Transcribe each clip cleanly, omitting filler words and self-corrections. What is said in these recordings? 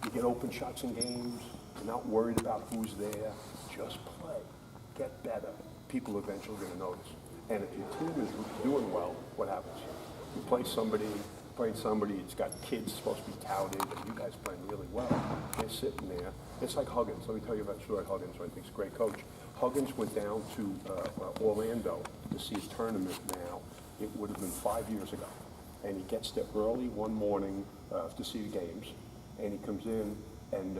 You get open shots in games. You're not worried about who's there. Just play. Get better. People are eventually going to notice. And if your team is doing well, what happens? You play somebody that's got kids supposed to be touted, and you guys playing really well. They're sitting there. It's like Huggins. Let me tell you about Stuart Huggins, who I think is a great coach. Huggins went down to Orlando to see a tournament now. It would have been 5 years ago. And he gets there early one morning to see the games, and he comes in, and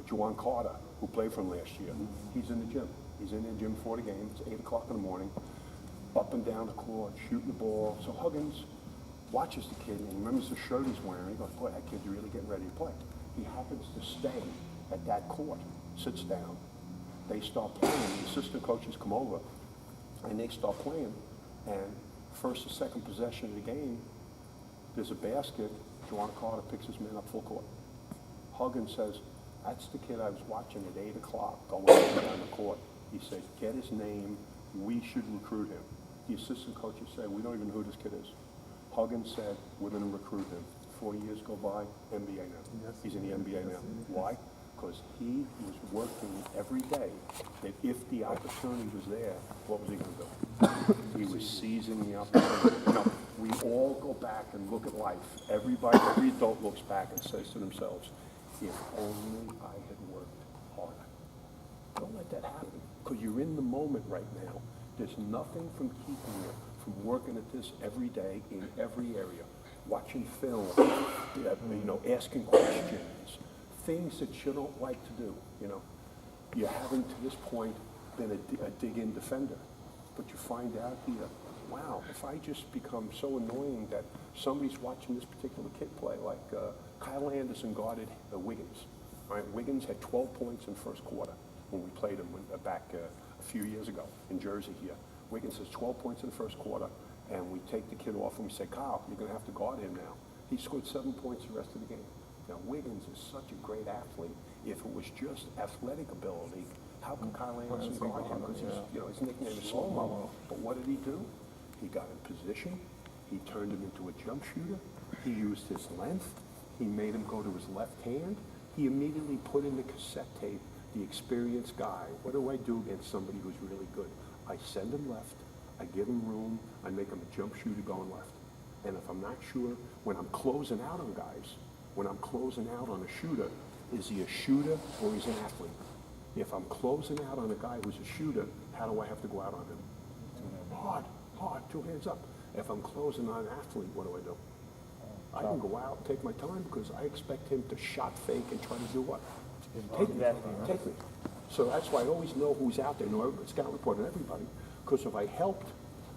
Juwan Carter, who played for him last year, he's in the gym. He's in the gym before the game. It's 8 o'clock in the morning, up and down the court, shooting the ball. So Huggins watches the kid and remembers the shirt he's wearing. He goes, boy, that kid's really getting ready to play. He happens to stay at that court, sits down. They start playing. The assistant coaches come over, and they start playing. And first or second possession of the game, there's a basket. Juwan Carter picks his man up full court. Huggins says, that's the kid I was watching at 8 o'clock going up and down the court. He said, get his name. We should recruit him. The assistant coaches say, we don't even know who this kid is. Huggins said, we're going to recruit him. 4 years go by, NBA now. Yes. He's in the NBA now. Why? Because he was working every day that if the opportunity was there, what was he going to do? He was seizing the opportunity. You know, we all go back and look at life. Every adult looks back and says to themselves, if only I had worked harder. Don't let that happen, because you're in the moment right now. There's nothing from keeping you from working at this every day in every area, watching film, you know, asking questions, things that you don't like to do. You know, you haven't to this point been a dig-in defender, but you find out here, wow, if I just become so annoying that somebody's watching this particular kid play, like Kyle Anderson guarded Wiggins. Right? Wiggins had 12 points in the first quarter when we played him back a few years ago in Jersey here. Wiggins has 12 points in the first quarter, and we take the kid off and we say, Kyle, you're going to have to guard him now. He scored 7 points the rest of the game. Now, Wiggins is such a great athlete. If it was just athletic ability, how can Kyle Anderson guard him? Because his nickname is Slow-Mo. But what did he do? He got in position. He turned him into a jump shooter. He used his length. He made him go to his left hand. He immediately put in the cassette tape, the experienced guy. What do I do against somebody who's really good? I send him left. I give him room. I make him a jump shooter going left. And if I'm not sure, when I'm closing out on guys, when I'm closing out on a shooter, is he a shooter or he's an athlete? If I'm closing out on a guy who's a shooter, how do I have to go out on him? Hard, 2 hands up. If I'm closing on an athlete, what do? I can go out and take my time because I expect him to shot fake and try to do what? Take me. So that's why I always know who's out there, know scout report and everybody. Because if I helped,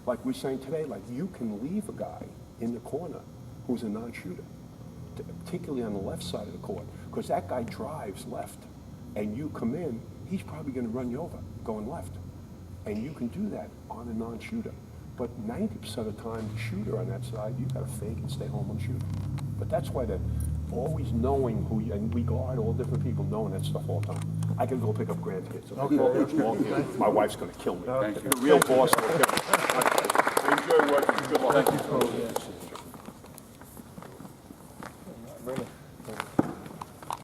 like we're saying today, like you can leave a guy in the corner who's a non-shooter, particularly on the left side of the court, because that guy drives left, and you come in, he's probably going to run you over going left. And you can do that on a non-shooter. But 90% of the time, the shooter on that side, you got to fake and stay home and shoot. But that's why always knowing who you, and we guard all different people, knowing that stuff all the time. I can go pick up grandkids. Okay. My wife's going to kill me. Thank you. The real boss will kill me. Enjoy working. Good luck. Thank you.